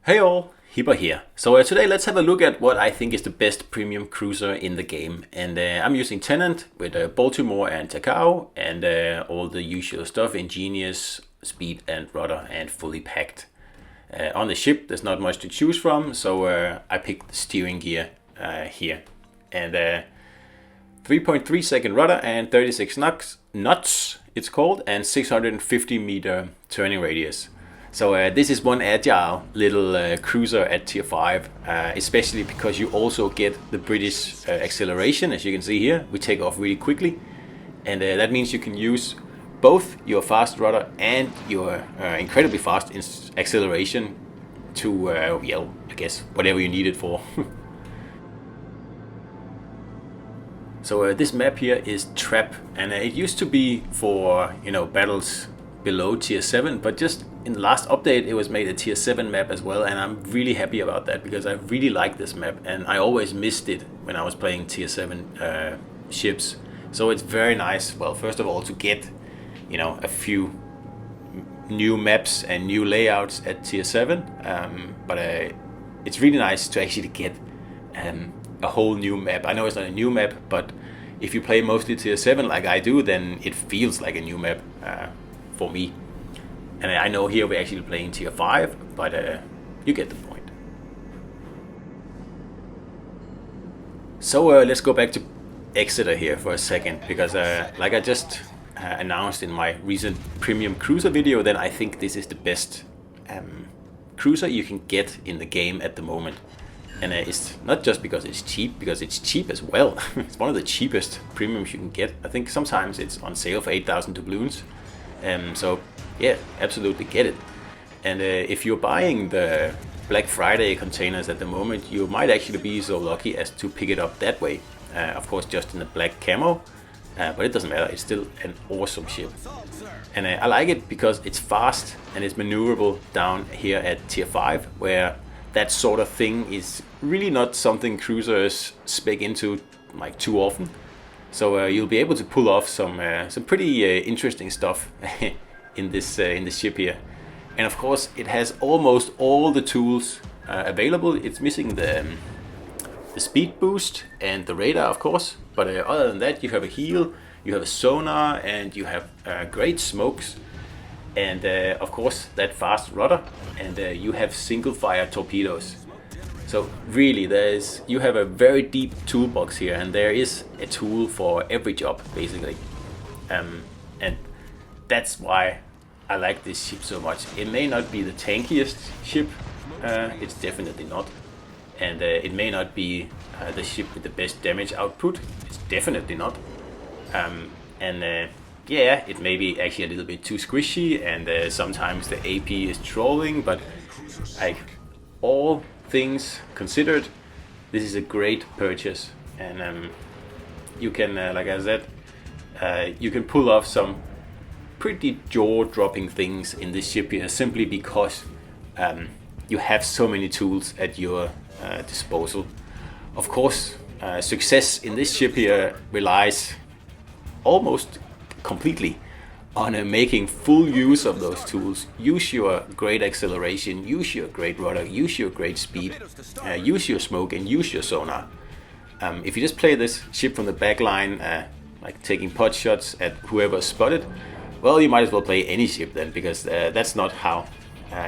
Hey all, Hipper here. So today let's have a look at what I think is the best premium cruiser in the game. And I'm using Tenant with Baltimore and Takao and all the usual stuff, Ingenious, speed and rudder and fully packed. On the ship there's not much to choose from, so I picked the steering gear here. And 3.3 second rudder and 36 knots it's called, and 650 meter turning radius. So this is one agile little cruiser at tier 5, especially because you also get the British acceleration. As you can see here, we take off really quickly, and that means you can use both your fast rudder and your incredibly fast acceleration to, I guess, whatever you need it for. So this map here is Trap, and it used to be for, battles below tier 7, but just in the last update it was made a tier 7 map as well, and I'm really happy about that because I really like this map and I always missed it when I was playing tier 7 ships. So it's very nice, well, first of all, to get a few new maps and new layouts at tier 7, but it's really nice to actually get a whole new map. I know it's not a new map, but if you play mostly tier 7 like I do, then it feels like a new map for me. And I know here we're actually playing tier 5, but you get the point. So let's go back to Exeter here for a second, because like I just announced in my recent premium cruiser video, then I think this is the best cruiser you can get in the game at the moment. And it's not just because it's cheap as well. It's one of the cheapest premiums you can get. I think sometimes it's on sale for 8,000 doubloons. So yeah, absolutely get it. And if you're buying the Black Friday containers at the moment, you might actually be so lucky as to pick it up that way. Of course, just in the black camo, but it doesn't matter. It's still an awesome ship. And I like it because it's fast and it's maneuverable down here at tier 5, where that sort of thing is really not something cruisers spec into like too often. So you'll be able to pull off some pretty interesting stuff in this ship here. And of course, it has almost all the tools available. It's missing the speed boost and the radar, of course. But other than that, you have a heel, you have a sonar, and you have great smokes. And of course, that fast rudder. And you have single fire torpedoes. So really, you have a very deep toolbox here, and there is a tool for every job, basically. And that's why I like this ship so much. It may not be the tankiest ship, it's definitely not. And it may not be the ship with the best damage output, it's definitely not. Yeah, it may be actually a little bit too squishy, and sometimes the AP is trolling, but like all things considered, this is a great purchase. And you can, like I said, you can pull off some pretty jaw-dropping things in this ship here, simply because you have so many tools at your disposal. Of course, success in this ship here relies almost completely on making full use of those tools. Use your great acceleration, use your great rudder, use your great speed, use your smoke, and use your sonar. If you just play this ship from the back line, like taking pot shots at whoever spotted, well, you might as well play any ship then, because that's not how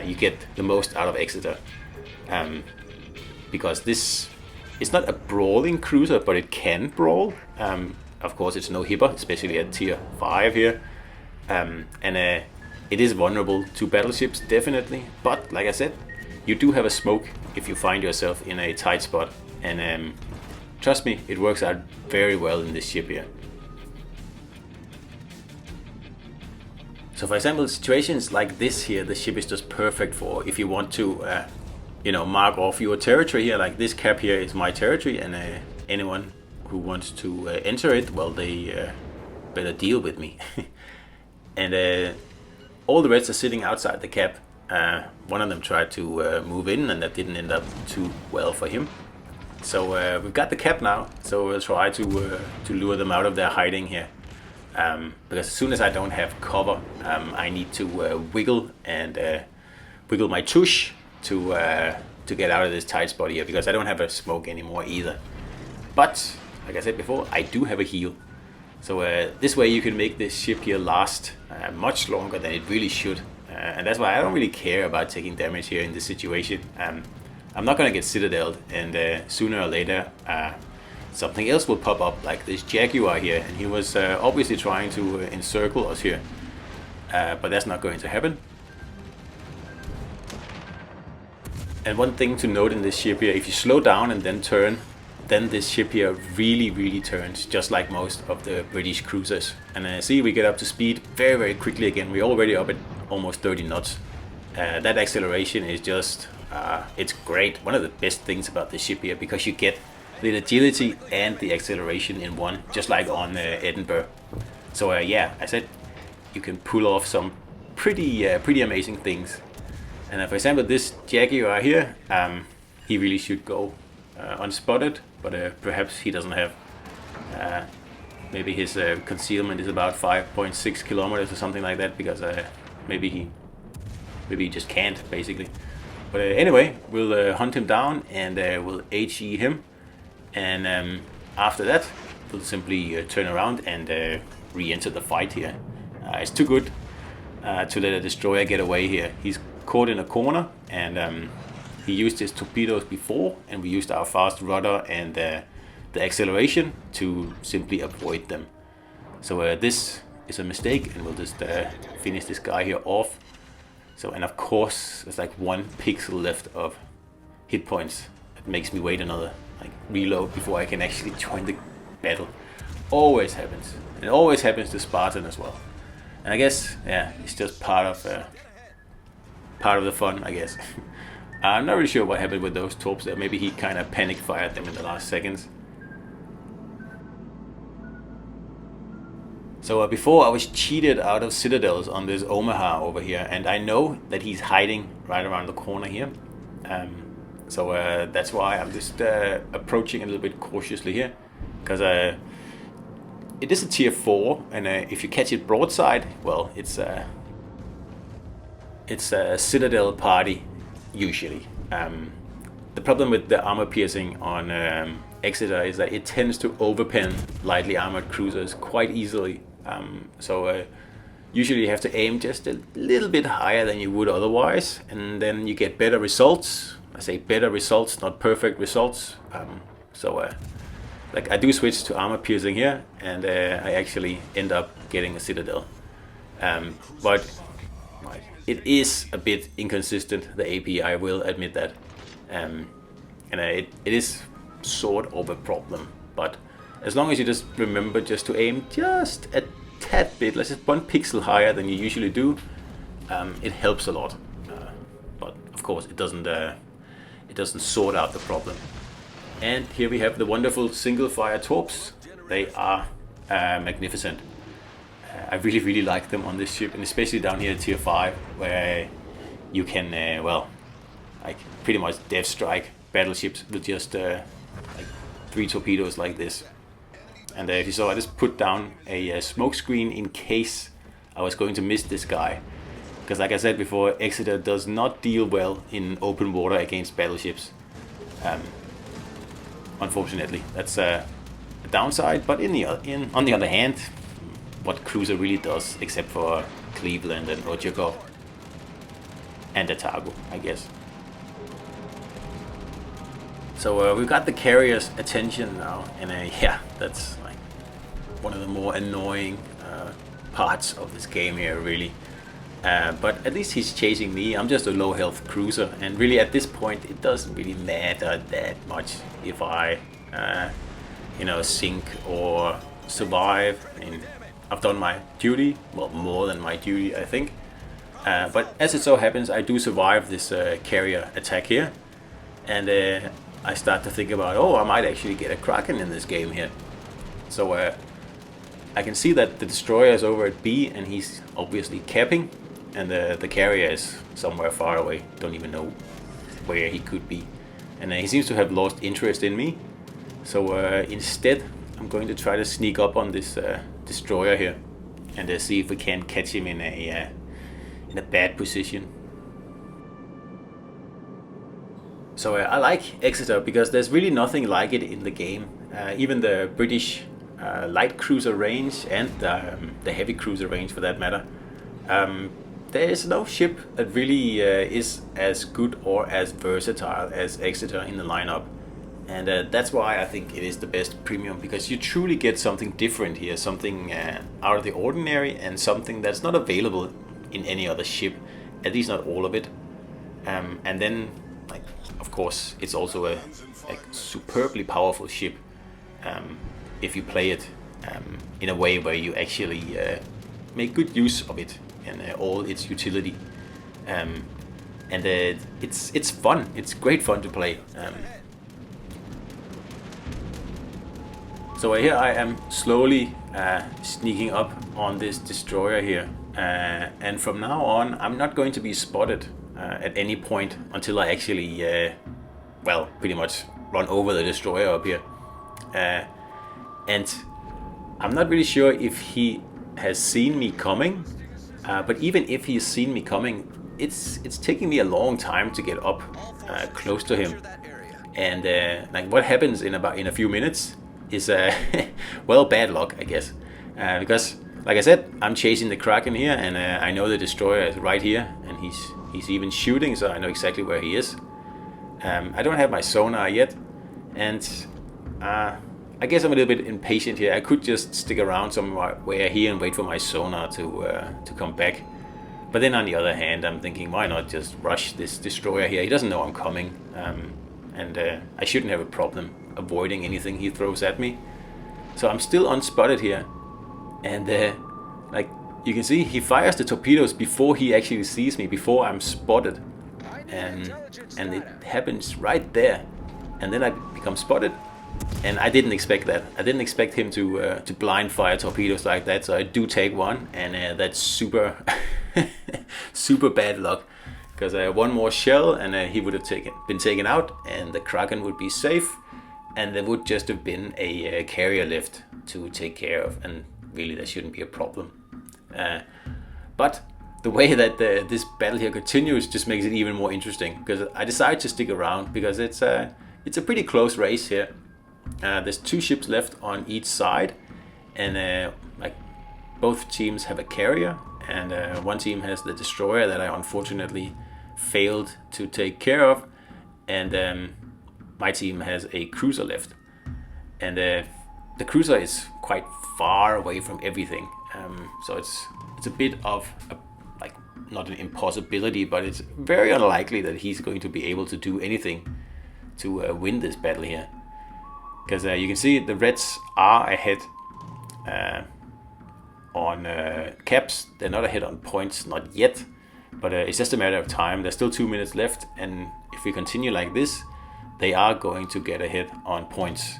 you get the most out of Exeter. Because this is not a brawling cruiser, but it can brawl. Of course, it's no hipper, especially at tier 5 here. It is vulnerable to battleships, definitely. But like I said, you do have a smoke if you find yourself in a tight spot. And trust me, it works out very well in this ship here. So for example, situations like this here, the ship is just perfect for if you want to, mark off your territory here. Like this cap here is my territory, and anyone who wants to enter it, well, they better deal with me. And all the reds are sitting outside the cap. One of them tried to move in, and that didn't end up too well for him. So we've got the cap now, so we'll try to lure them out of their hiding here. Because as soon as I don't have cover, I need to wiggle my tush to get out of this tight spot here, because I don't have a smoke anymore either. But like I said before, I do have a heal. So this way you can make this ship here last much longer than it really should. And that's why I don't really care about taking damage here in this situation. I'm not gonna get citadeled, and sooner or later something else will pop up, like this Jaguar here, and he was obviously trying to encircle us here. But that's not going to happen. And one thing to note in this ship here, if you slow down and then turn, then this ship here really turns, just like most of the British cruisers. And see, we get up to speed very quickly again. We're already up at almost 30 knots. That acceleration is just, it's great. One of the best things about this ship here, because you get the agility and the acceleration in one, just like on Edinburgh. So yeah, I said you can pull off some pretty amazing things. And for example, this Jaguar here, he really should go unspotted, but perhaps he doesn't have. Maybe his concealment is about 5.6 kilometers or something like that, because maybe he just can't, basically. But anyway, we'll hunt him down, and we'll HE him, and after that we'll simply turn around and re-enter the fight here. It's too good to let a destroyer get away here. He's caught in a corner, and he used his torpedoes before, and we used our fast rudder and the acceleration to simply avoid them. So this is a mistake, and we'll just finish this guy here off. So, and of course there's like 1 pixel left of hit points. It makes me wait another reload before I can actually join the battle. Always happens. It always happens to Spartan as well. And I guess, yeah, it's just part of the fun, I guess. I'm not really sure what happened with those torps there. Maybe he kind of panic fired them in the last seconds. So before, I was cheated out of citadels on this Omaha over here, and I know that he's hiding right around the corner here. So that's why I'm just approaching a little bit cautiously here, because it is a tier 4, and if you catch it broadside, well, it's a citadel party usually. The problem with the armor piercing on Exeter is that it tends to overpen lightly armored cruisers quite easily. So usually you have to aim just a little bit higher than you would otherwise, and then you get better results. I say better results, not perfect results. Like I do switch to armor piercing here, and I actually end up getting a citadel. But it is a bit inconsistent, the AP, I will admit that. And it is sort of a problem, but as long as you just remember just to aim just a tad bit, let's just 1 pixel higher than you usually do, it helps a lot. But of course it doesn't sort out the problem. And here we have the wonderful single fire torps. They are magnificent. I really like them on this ship, and especially down here at tier 5, where you can like pretty much death strike battleships with just like 3 torpedoes like this. And if you saw, I just put down a smoke screen in case I was going to miss this guy, because like I said before, Exeter does not deal well in open water against battleships. Unfortunately, that's a downside. But on the other hand, what cruiser really does, except for Cleveland and Rochester and Otago, I guess. So we've got the carrier's attention now, and yeah, that's like one of the more annoying parts of this game here, really. But at least he's chasing me. I'm just a low health cruiser, and really at this point it doesn't really matter that much if I sink or survive. I mean, I've done my duty, well, more than my duty, I think. But as it so happens, I do survive this carrier attack here, and I start to think about, I might actually get a Kraken in this game here. So I can see that the destroyer is over at B, and he's obviously capping, and the carrier is somewhere far away. Don't even know where he could be, and he seems to have lost interest in me. So instead, I'm going to try to sneak up on this destroyer here, and see if we can catch him in a bad position. So I like Exeter because there's really nothing like it in the game. Even the British light cruiser range and the heavy cruiser range for that matter. There is no ship that really is as good or as versatile as Exeter in the lineup. And that's why I think it is the best premium, because you truly get something different here, something out of the ordinary and something that's not available in any other ship, at least not all of it. And then, like, of course, it's also a superbly powerful ship if you play it in a way where you actually make good use of it and all its utility. And it's fun. It's great fun to play. So here I am slowly sneaking up on this destroyer here, and from now on I'm not going to be spotted at any point until I actually, well, pretty much run over the destroyer up here. And I'm not really sure if he has seen me coming, but even if he's seen me coming, it's taking me a long time to get up close to him. And like what happens in a few minutes is well, bad luck, I guess, because like I said, I'm chasing the Kraken here, and I know the destroyer is right here, and he's even shooting, so I know exactly where he is. I don't have my sonar yet, and I guess I'm a little bit impatient here. I could just stick around somewhere here and wait for my sonar to come back. But then on the other hand, I'm thinking, why not just rush this destroyer here? He doesn't know I'm coming, and I shouldn't have a problem avoiding anything he throws at me. So I'm still unspotted here, and like you can see, he fires the torpedoes before he actually sees me, before I'm spotted, and it happens right there, and then I become spotted. And I didn't expect that. I didn't expect him to blind fire torpedoes like that. So I do take one, and that's super super bad luck, because one more shell and he would have been taken out, and the Kraken would be safe, and there would just have been a carrier left to take care of, and really that shouldn't be a problem. But the way that this battle here continues just makes it even more interesting, because I decided to stick around because it's a pretty close race here. There's two ships left on each side, and like both teams have a carrier, and one team has the destroyer that I unfortunately failed to take care of, and my team has a cruiser left, and the cruiser is quite far away from everything, so it's a bit of like, not an impossibility, but it's very unlikely that he's going to be able to do anything to win this battle here. Because you can see the Reds are ahead on caps. They're not ahead on points, not yet. But it's just a matter of time. There's still 2 minutes left. And if we continue like this, they are going to get ahead on points.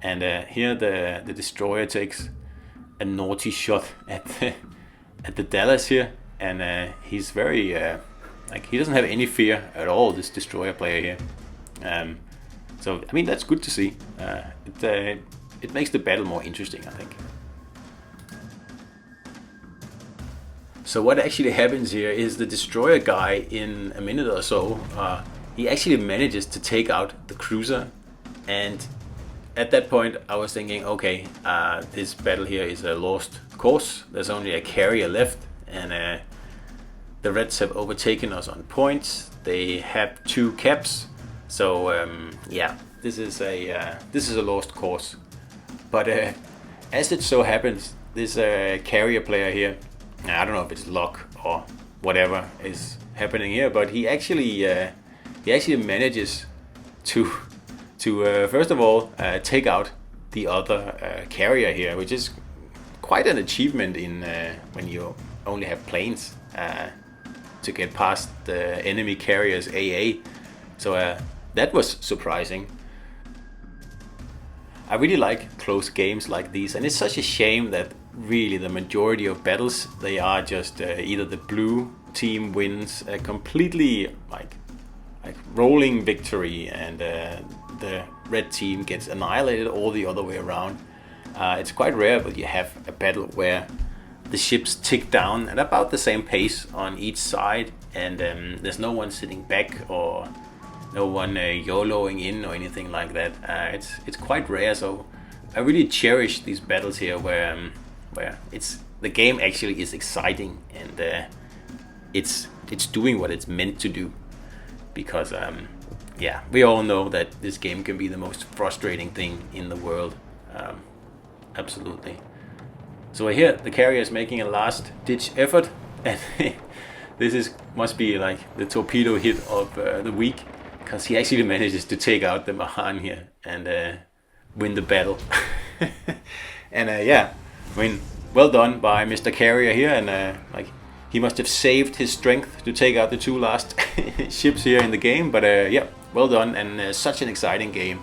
And here the destroyer takes a naughty shot at the Dallas here. And he's very, like, he doesn't have any fear at all, this destroyer player here. So, I mean, that's good to see. It makes the battle more interesting, I think. So what actually happens here is the destroyer guy, in a minute or so, he actually manages to take out the cruiser. And at that point, I was thinking, okay, this battle here is a lost cause. There's only a carrier left, and the Reds have overtaken us on points. They have 2 caps. So yeah, this is a lost cause. But as it so happens, this carrier player here, I don't know if it's luck or whatever is happening here, but he actually manages to first of all take out the other carrier here, which is quite an achievement in when you only have planes to get past the enemy carrier's AA. So that was surprising. I really like close games like these, and it's such a shame that really the majority of battles, they are just either the blue team wins a completely like rolling victory, and the red team gets annihilated all the other way around. It's quite rare, but you have a battle where the ships tick down at about the same pace on each side, and there's no one sitting back or no one YOLOing in or anything like that. It's quite rare, so I really cherish these battles here where the game actually is exciting and it's doing what it's meant to do. Because yeah, we all know that this game can be the most frustrating thing in the world. Absolutely. So here the carrier is making a last ditch effort, and this must be like the torpedo hit of the week, because he actually manages to take out the Mahan here and win the battle. And yeah, I mean, well done by Mr. Carrier here, and like he must have saved his strength to take out the 2 last ships here in the game. But yeah, well done, and such an exciting game,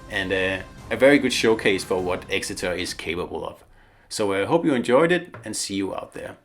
and a very good showcase for what Exeter is capable of. So I hope you enjoyed it, and see you out there.